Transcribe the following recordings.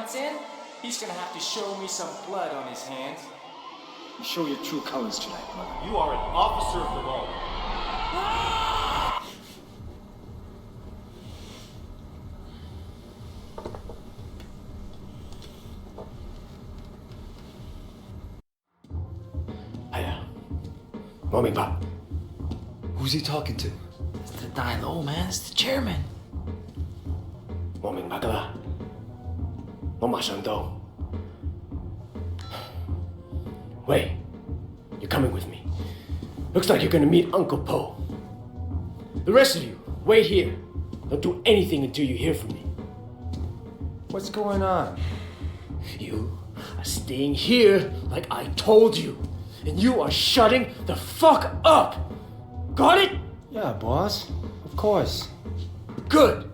comes in, he's gonna have to show me some blood on his hands. You show your true colors tonight, brother. You are an officer of the law. Morning, Pop. Who's he talking to? It's the dying low, man. It's the chairman. 我明白㗎啦，我馬上到。Wait, you're coming with me. Looks like you're gonna meet Uncle Po. The rest of you, wait here. Don't do anything until you hear from me. What's going on? You are staying here like I told you. And you are shutting the fuck up! Got it? Yeah, boss. Of course. Good.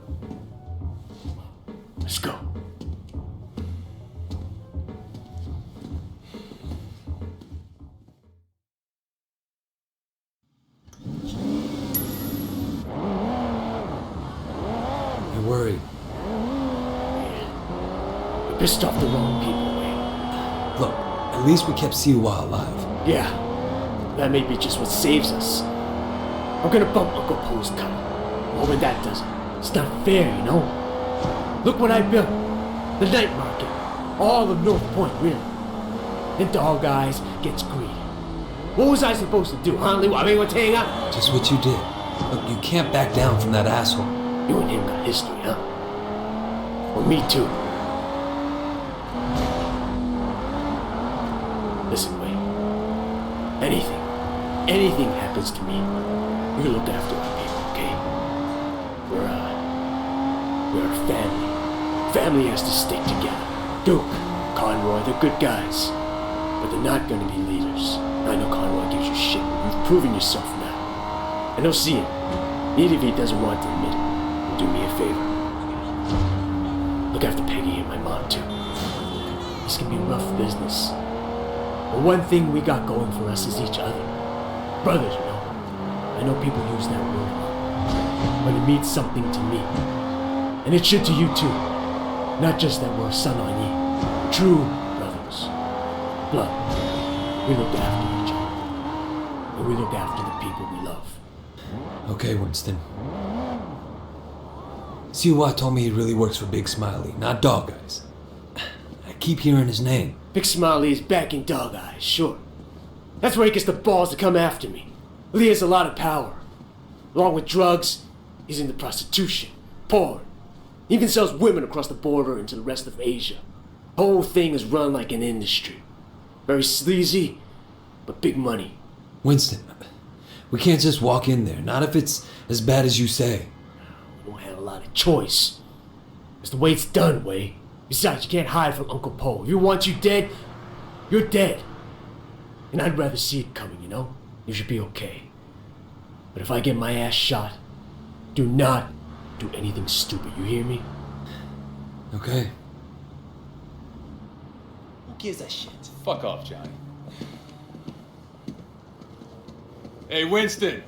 Let's go. You're worried. You pissed off the wrong people, Wei. Look, at least we kept Siwa alive. Yeah, that may be just what saves us. I'm gonna bump Uncle Po's cut. More when that does it. It's not fair, you know? Look what I built. The night market. All of North Point, really. And Dog Eyes gets greedy. What was I supposed to do, huh? Just what you did. Look, you can't back down from that asshole. You and him got history, huh? Well, me too. Listen, Wei. Anything happens to me, you look after our people, okay? We're a family. Family has to stick together. Duke, Conroy, they're good guys. But they're not gonna be leaders. I know Conroy gives you shit. You've proven yourself now. I know see it. Even if he doesn't want to admit it. Do me a favor. Look after Peggy and my mom, too. This can be rough business. But one thing we got going for us is each other. Brothers, you know. I know people use that word, but it means something to me. And it should to you, too. Not just that we're son on ye. True brothers. Blood. We look after each other. And we look after the people we love. Okay, Winston. Siwa told me he really works for Big Smiley, not Dog Eyes. I keep hearing his name. Big Smiley is backing Dog Eyes, sure. That's where he gets the balls to come after me. Lee has a lot of power. Along with drugs, he's into prostitution, porn. He even sells women across the border into the rest of Asia. The whole thing is run like an industry. Very sleazy, but big money. Winston, we can't just walk in there, not if it's as bad as you say. We don't have a lot of choice. It's the way it's done, Wei. Besides, you can't hide from Uncle Po. If he wants you dead, you're dead. And I'd rather see it coming, you know? You should be okay. But if I get my ass shot, do not do anything stupid, you hear me? Okay. Who gives a shit? Fuck off, Johnny. Hey, Winston.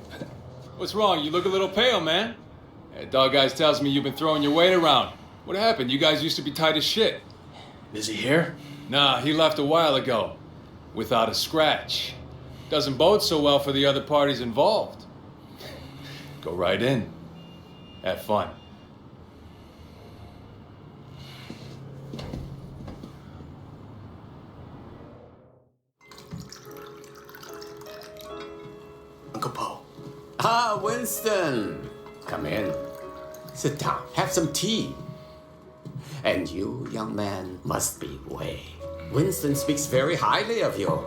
What's wrong? You look a little pale, man. Hey, Dog Eyes tells me you've been throwing your weight around. What happened? You guys used to be tight as shit. Is he here? Nah, he left a while ago. Without a scratch. Doesn't bode so well for the other parties involved. Go right in. Have fun. Uncle Po. Ah, Winston. Come in. Sit down. Have some tea. And you, young man, must be Wei. Winston speaks very highly of you.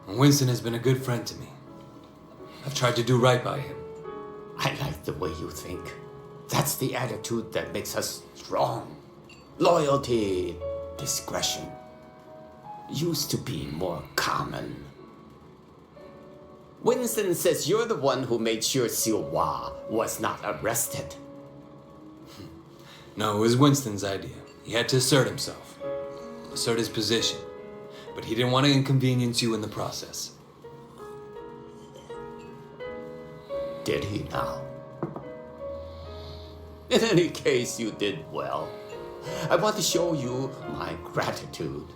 Winston has been a good friend to me. I've tried to do right by him. I like the way you think. That's the attitude that makes us strong. Loyalty, discretion. Used to be more common. Winston says you're the one who made sure Siwa was not arrested. No, it was Winston's idea. He had to assert himself. Assert his position. But he didn't want to inconvenience you in the process. Did he now? In any case, you did well. I want to show you my gratitude.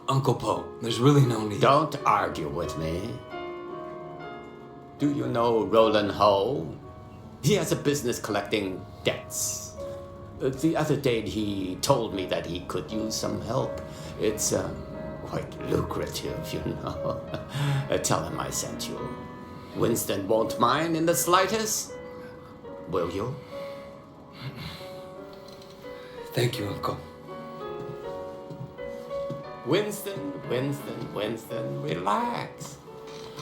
Uncle Po, there's really no need. Don't argue with me. Do you know Roland Ho? He has a business collecting debts. The other day he told me that he could use some help. It's quite lucrative, you know. Tell him I sent you. Winston won't mind in the slightest. Will you? Thank you, Uncle. Winston, relax.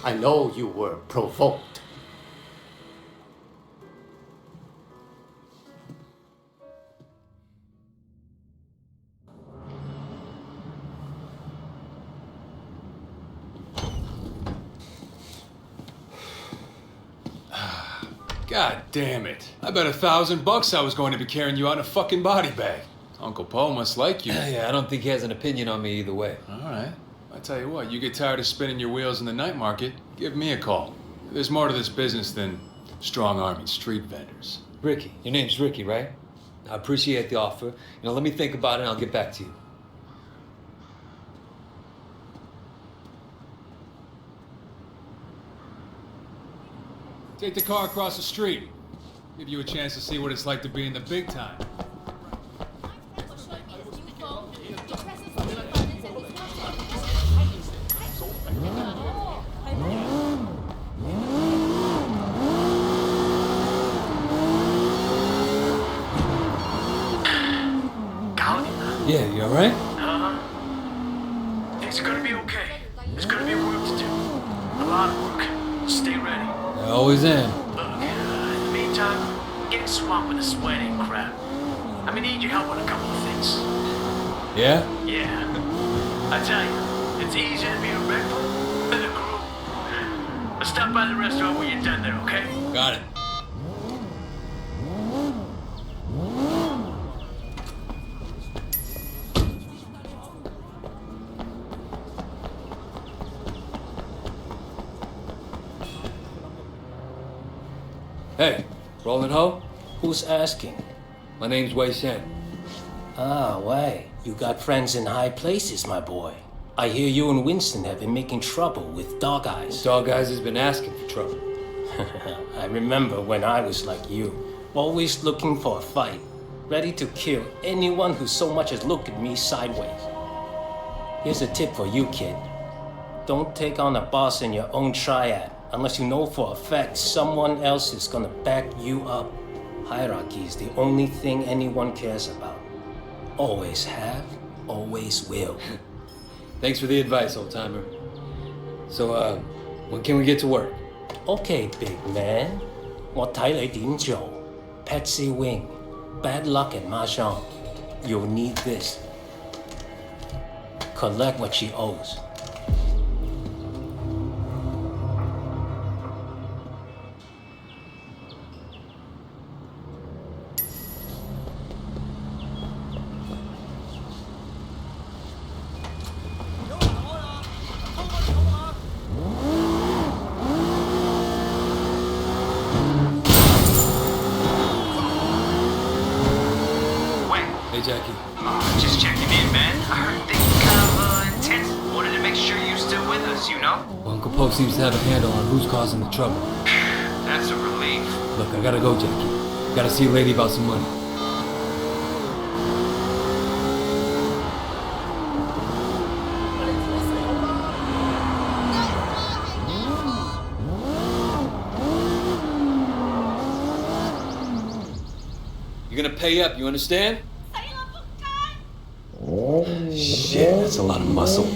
I know you were provoked. God damn it. I bet $1,000 I was going to be carrying you out in a fucking body bag. Uncle Paul must like you. Yeah, I don't think he has an opinion on me either way. All right. I tell you what, you get tired of spinning your wheels in the night market, give me a call. There's more to this business than strong-arming street vendors. Ricky, your name's Ricky, right? I appreciate the offer. Let me think about it and I'll get back to you. Take the car across the street. Give you a chance to see what it's like to be in the big time. Yeah, you alright? Things are gonna be okay. There's gonna be work to do. A lot of work. Stay ready. I always am. Look, in the meantime, getting swamped with the sweat ain't crap. I'm gonna need your help on a couple of things. Yeah? Yeah. I tell you, it's easier to be a rectal than a crew. Let's stop by the restaurant when you're done there, okay? Got it. Hey, Roland Ho? Who's asking? My name's Wei Shen. Ah, Wei. You got friends in high places, my boy. I hear you and Winston have been making trouble with Dog Eyes. Dog Eyes has been asking for trouble. I remember when I was like you, always looking for a fight, ready to kill anyone who so much as looked at me sideways. Here's a tip for you, kid. Don't take on a boss in your own triad unless you know for a fact someone else is gonna back you up. Hierarchy is the only thing anyone cares about. Always have, always will. Thanks for the advice, old-timer. So, when can we get to work? Okay, big man. 我睇你點做. Patsy Wing. Bad luck at Mahjong. You'll need this. Collect what she owes. Hey, Jackie. Just checking in, man. I heard things kind of intense. Wanted to make sure you're still with us, you know? Well, Uncle Poe seems to have a handle on who's causing the trouble. That's a relief. Look, I gotta go, Jackie. Gotta see a lady about some money. You're gonna pay up, you understand? Shit, that's a lot of muscle.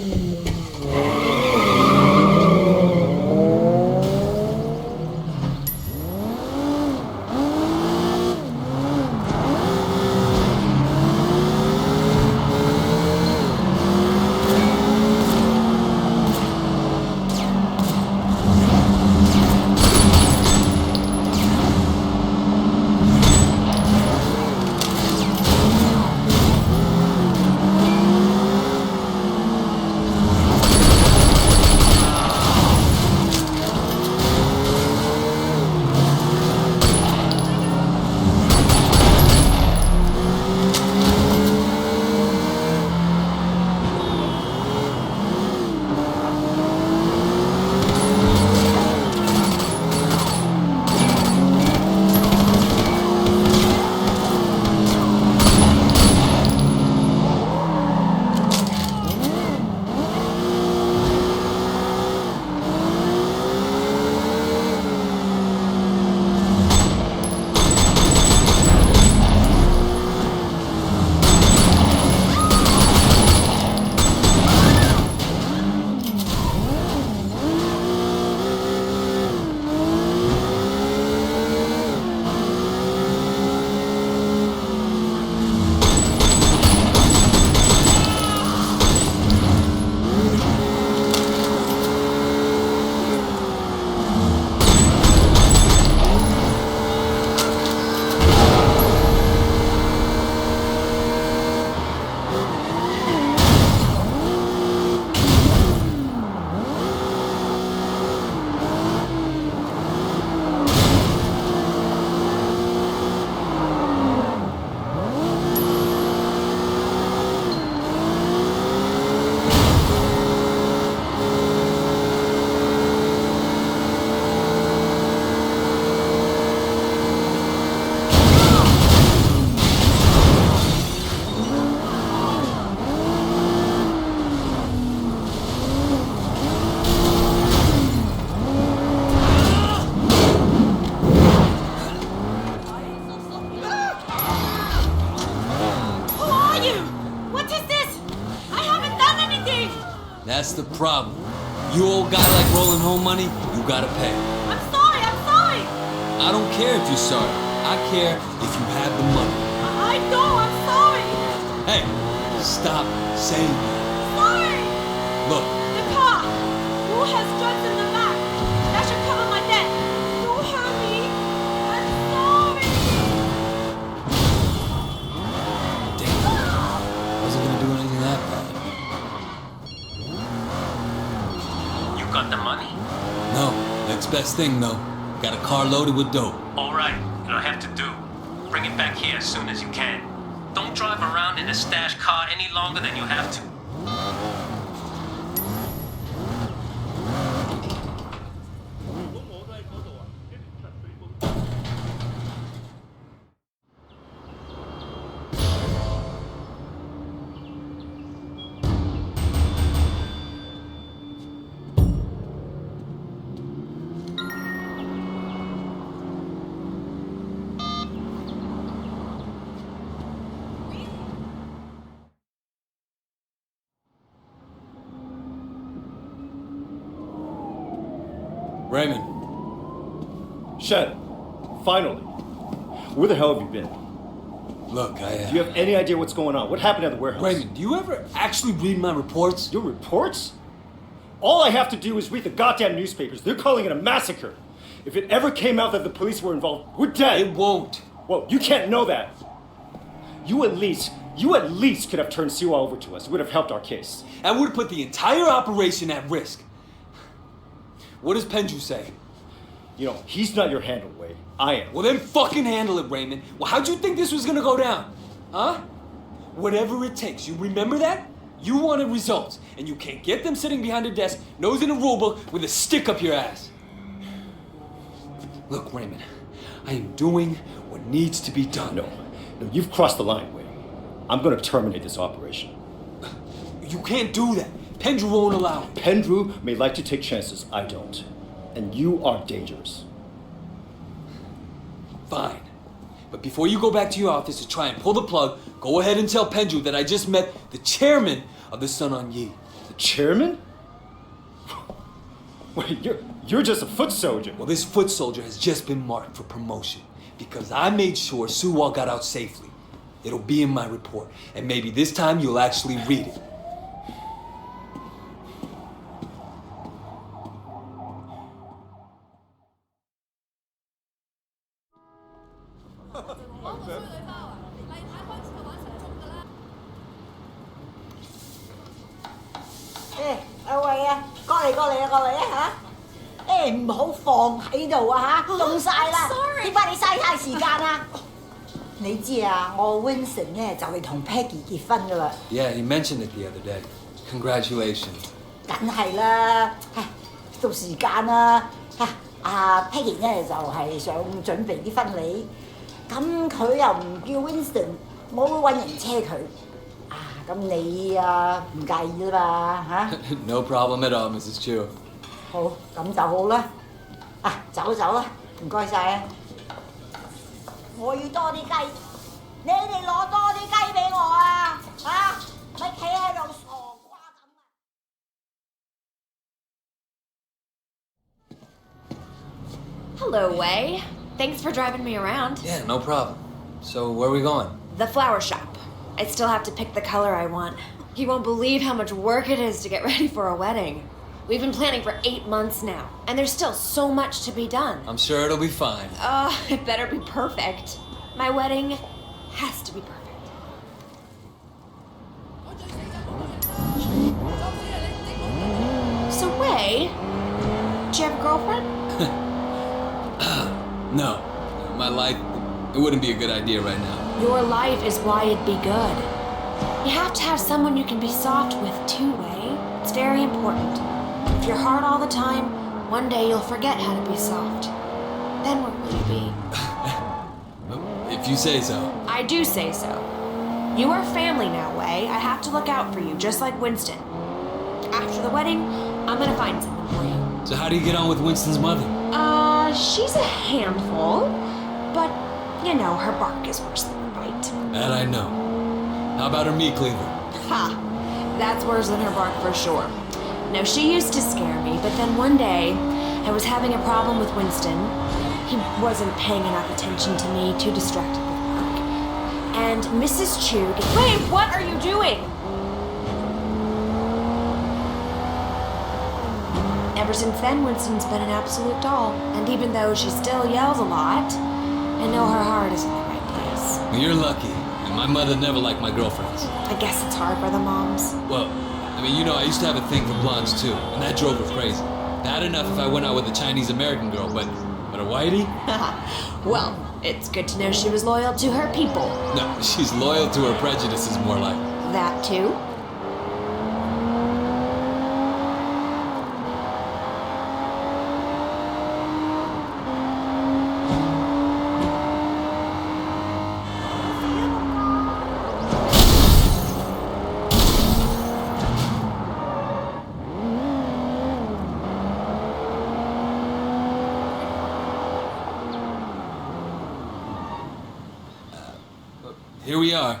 the problem. You old guy like rolling home money, you gotta pay. I'm sorry, I'm sorry! I don't care if you're sorry. I care if you have the money. I know, I'm sorry! Hey, stop saying that. Sorry! Look, The car! Who has drugs in the back? That should cover my debt. Don't hurt me. I'm sorry! damn. Wasn't gonna do anything that bad. You got the money? No, next best thing though. Got a car loaded with dope. All right, you'll have to do. Bring it back here as soon as you can. Don't drive around in a stash car any longer than you have to. Raymond, Shen, finally. Where the hell have you been? look, Do you have any idea what's going on? What happened at the warehouse? Raymond, do you ever actually read my reports? Your reports? All I have to do is read the goddamn newspapers. They're calling it a massacre. If it ever came out that the police were involved, we're dead. It won't. Well, you can't know that. You at least could have turned Siwa over to us. It would have helped our case. That would have put the entire operation at risk. What does Penju say? You know, he's not your handle, Wei. I am. Well, then fucking handle it, Raymond. Well, how'd you think this was gonna go down? Huh? Whatever it takes. You remember that? You wanted results, and you can't get them sitting behind a desk, nose in a rulebook, with a stick up your ass. Look, Raymond, I am doing what needs to be done. No, you've crossed the line, Wei. I'm gonna terminate this operation. You can't do that. Pendrew won't allow it. Pendrew may like to take chances, I don't. And you are dangerous. Fine. But before you go back to your office to try and pull the plug, go ahead and tell Pendrew that I just met the chairman of the Sun On Yi. The chairman? Wait, you're just a foot soldier. Well, this foot soldier has just been marked for promotion because I made sure Suwa got out safely. It'll be in my report, and maybe this time you'll actually read it. Winston 咧就嚟同 Peggy 結婚噶啦。Yeah, he mentioned it the other day. Congratulations. 梗係啦，到時間啦，阿 Peggy 咧就係想準備啲婚禮，咁佢又唔叫 Winston，我會揾人車佢。咁你唔介意啦嘛嚇No problem at all, Mrs. Chu. 好，咁就好啦。走啦，唔該晒啊！我要多啲雞。你哋攞多啲雞俾我啊！咪企喺度傻瓜咁啊 Hello, Wei. Thanks for driving me around. Yeah, no problem. So, where are we going? The flower shop. I still have to pick the color I want. You won't believe how much work it is to get ready for a wedding. We've been planning for 8 months now, and there's still so much to be done. I'm sure it'll be fine. It better be perfect. My wedding has to be perfect. So, Wei, do you have a girlfriend? No. My life, it wouldn't be a good idea right now. Your life is why it'd be good. You have to have someone you can be soft with too, Wei. It's very important. If you're hard all the time, one day you'll forget how to be soft. Then what will you be? If you say so. I do say so. You are family now, Wei. I have to look out for you, just like Winston. After the wedding, I'm gonna find something for you. So how do you get on with Winston's mother? She's a handful, but, you know, her bark is worse than her bite. That I know. How about her meat cleaver? Ha! That's worse than her bark for sure. No, she used to scare me, but then one day, I was having a problem with Winston. He wasn't paying enough attention to me, too distracted with work. And Mrs. Chu... Wait, what are you doing? Ever since then, Winston's been an absolute doll. And even though she still yells a lot, I know her heart is in the right place. Well, you're lucky. And my mother never liked my girlfriends. I guess it's hard for the moms. Well, I mean, you know, I used to have a thing for blondes too, and that drove her crazy. Bad enough if I went out with a Chinese-American girl, but a whitey? Well, it's good to know she was loyal to her people. No, she's loyal to her prejudices, more like. That too? Here we are.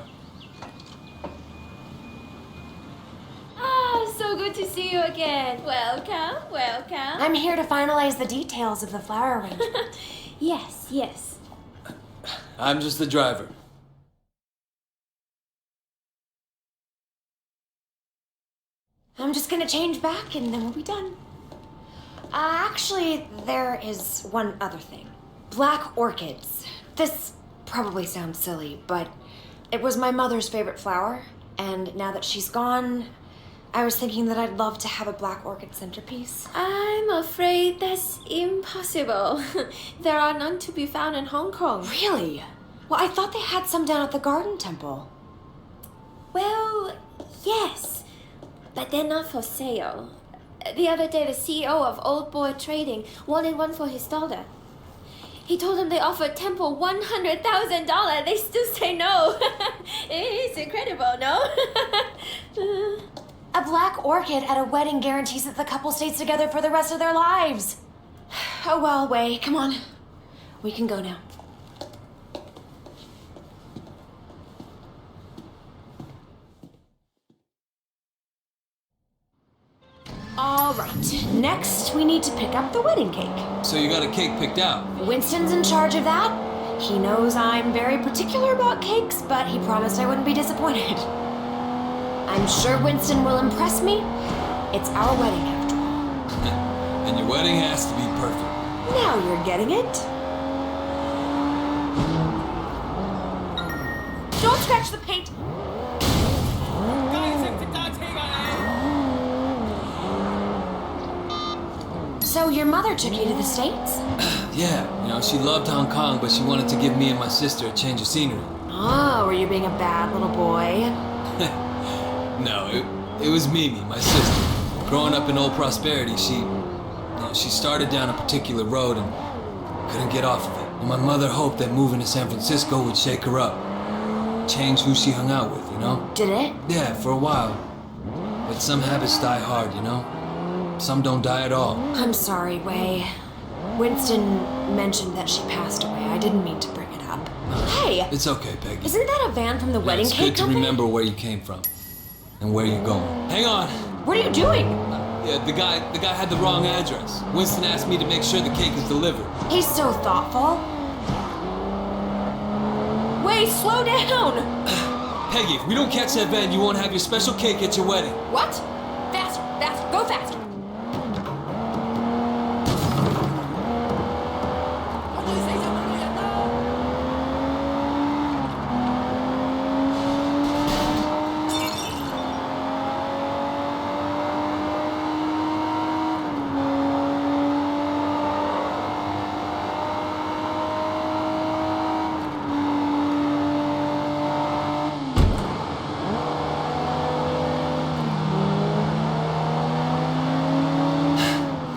Ah, so good to see you again. Welcome, welcome. I'm here to finalize the details of the flower arrangement. Yes, yes. I'm just the driver. I'm just gonna change back and then we'll be done. Actually, there is one other thing. Black orchids. This probably sounds silly, but it was my mother's favorite flower, and now that she's gone, I was thinking that I'd love to have a black orchid centerpiece. I'm afraid that's impossible. There are none to be found in Hong Kong. Really? Well, I thought they had some down at the Garden Temple. Well, yes, but they're not for sale. The other day, the CEO of Old Boy Trading wanted one for his daughter. He told them they offered Temple $100,000. They still say no. It's incredible, no? A black orchid at a wedding guarantees that the couple stays together for the rest of their lives. Oh well, Wei, come on. We can go now. All right, next we need to pick up the wedding cake. So you got a cake picked out? Winston's in charge of that. He knows I'm very particular about cakes, but he promised I wouldn't be disappointed. I'm sure Winston will impress me. It's our wedding after all. And your wedding has to be perfect. Now you're getting it. Don't scratch the paint. So your mother took you to the States? Yeah, you know, she loved Hong Kong, but she wanted to give me and my sister a change of scenery. Oh, were you being a bad little boy? No, it was Mimi, my sister. Growing up in Old Prosperity, she started down a particular road and couldn't get off of it. And my mother hoped that moving to San Francisco would shake her up. Change who she hung out with, you know? Did it? Yeah, for a while. But some habits die hard, you know? Some don't die at all. I'm sorry, Wei. Winston mentioned that she passed away. I didn't mean to bring it up. Hey! It's okay, Peggy. Isn't that a van from the wedding it's cake good to company? remember where you came from and where you're going. Hang on. What are you doing? Yeah, the guy had the wrong address. Winston asked me to make sure the cake is delivered. He's so thoughtful. Wei, slow down! Peggy, if we don't catch that van, you won't have your special cake at your wedding. What? Faster, faster, go faster!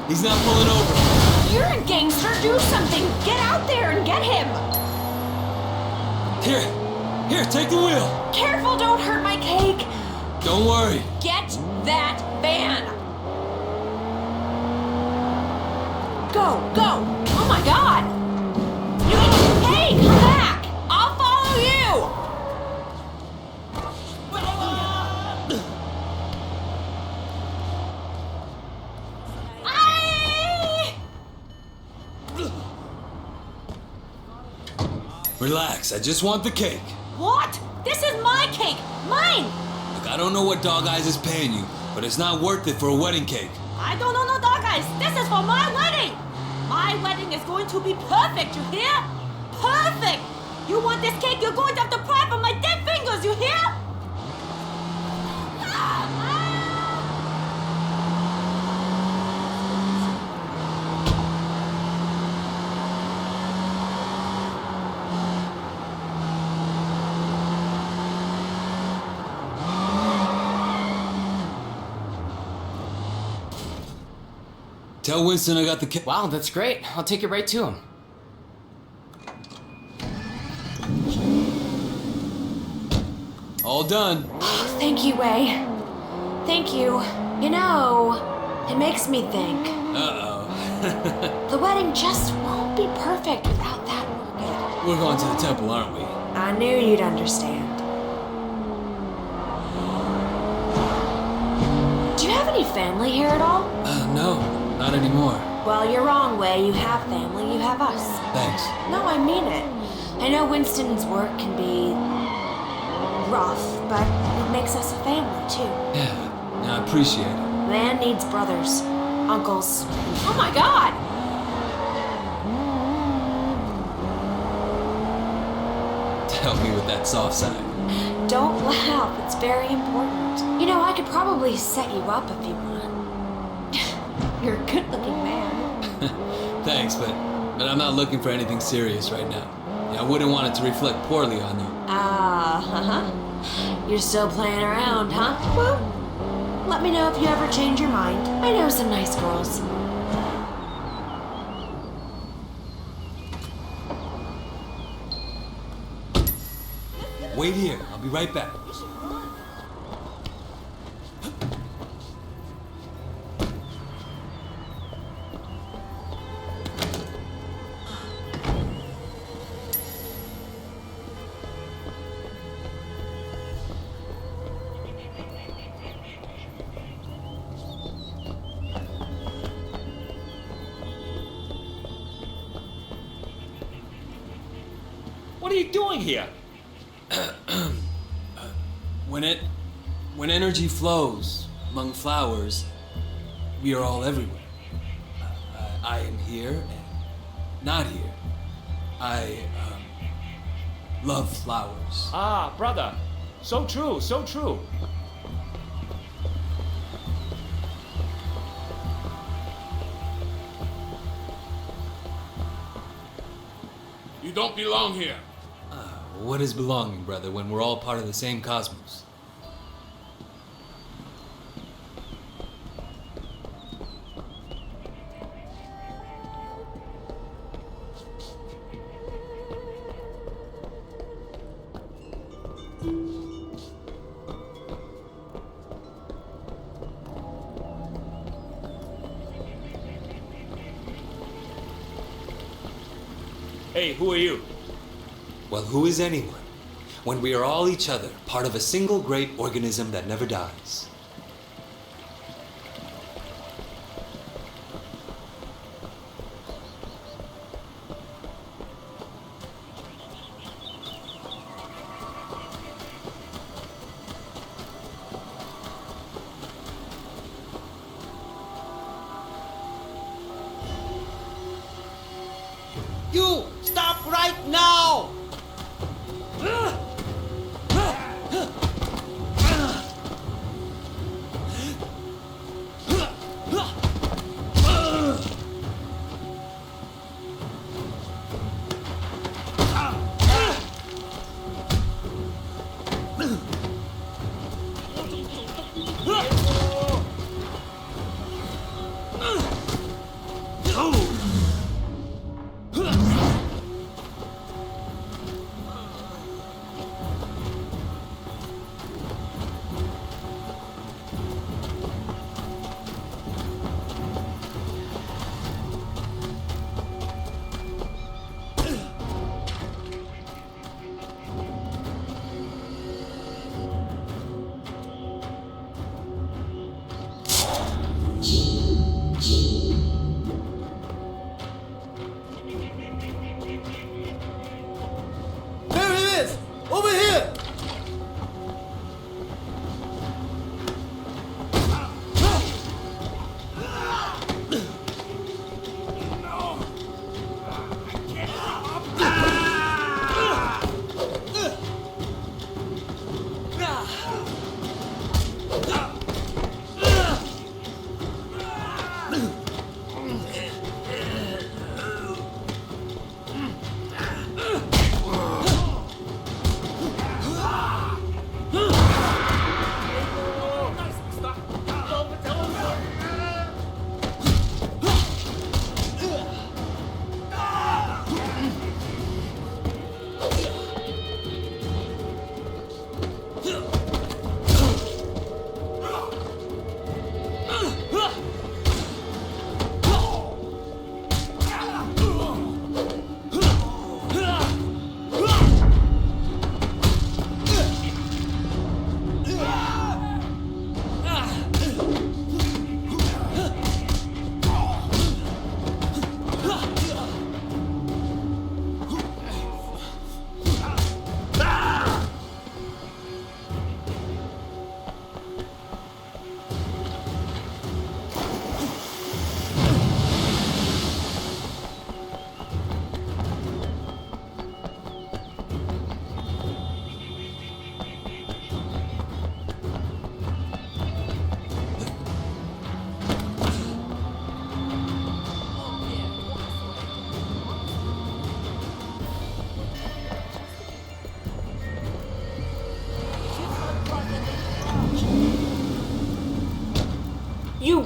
He's not pulling over. You're a gangster, do something! Get out there and get him! Here, take the wheel. Careful, don't hurt my cake! Don't worry. Get that van! Go, go! Oh my god! Hey, come back! I'll follow you! Relax, I just want the cake. What? This is my cake! Mine! Look, I don't know what Dog Eyes is paying you, but it's not worth it for a wedding cake. I don't know no dog eyes. This is for my wedding! My wedding is going to be perfect, you hear? Perfect! You want this cake, you're going to have to pry from my dead fingers, you hear? Tell Winston I got the cake. Wow, that's great. I'll take it right to him. All done. Thank you, Wei. Thank you. You know, it makes me think. Uh-oh. The wedding just won't be perfect without that orchid. We're going to the temple, aren't we? I knew you'd understand. Do you have any family here at all? No, not anymore. Well, you're wrong, Wei. You have family, you have us. Thanks. No, I mean it. I know Winston's work can be rough, but it makes us a family, too. Yeah, I appreciate it. Man needs brothers, uncles. Oh my god! Help me with that soft side. Don't laugh, it's very important. You know, I could probably set you up if you want. You're a good-looking man. Thanks, but I'm not looking for anything serious right now. Yeah, I wouldn't want it to reflect poorly on you. You're still playing around, huh? Well, let me know if you ever change your mind. I know some nice girls. Wait here, I'll be right back. What are you doing here? When energy flows among flowers, we are all everywhere. I am here and not here. I love flowers. Ah, brother. So true, so true. You don't belong here. What is belonging, brother, when we're all part of the same cosmos? Hey, who are you? Well, who is anyone when we are all each other, part of a single great organism that never dies? You stop right now!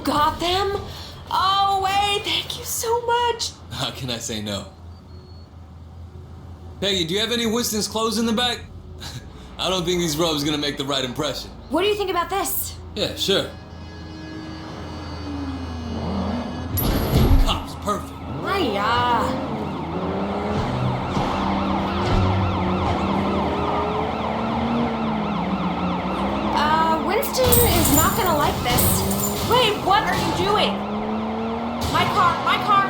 got them? Oh, Wei, thank you so much. How can I say no? Peggy, do you have any Winston's clothes in the back? I don't think these robes gonna make the right impression. What do you think about this? Yeah, sure. Cops, perfect. Hiya. Winston is not gonna like this. Wait, what are you doing? My car, my car!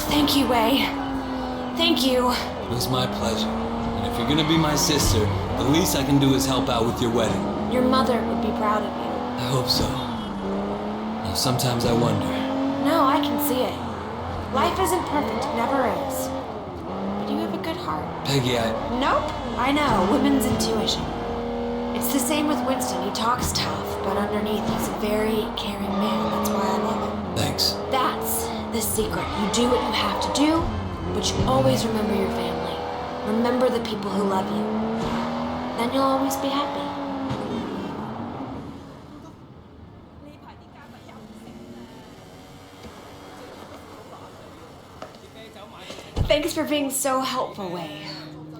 Thank you, Wei. Thank you. It was my pleasure. And if you're gonna be my sister, the least I can do is help out with your wedding. Your mother would be proud of you. I hope so. Now, sometimes I wonder. No, I can see it. Life isn't perfect, it never is. But you have a good heart. Peggy, Nope. I know, women's intuition. It's the same with Winston. He talks tough, but underneath he's a very caring man. That's why I love him. Thanks. That's the secret. You do what you have to do, but you always remember your family. Remember the people who love you. Then you'll always be happy. Thanks for being so helpful, Wei.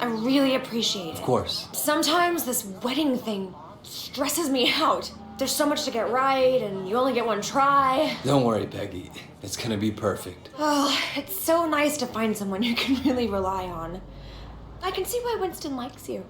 I really appreciate it. Of course. Sometimes this wedding thing stresses me out. There's so much to get right, and you only get one try. Don't worry, Peggy. It's gonna be perfect. Oh, it's so nice to find someone you can really rely on. I can see why Winston likes you.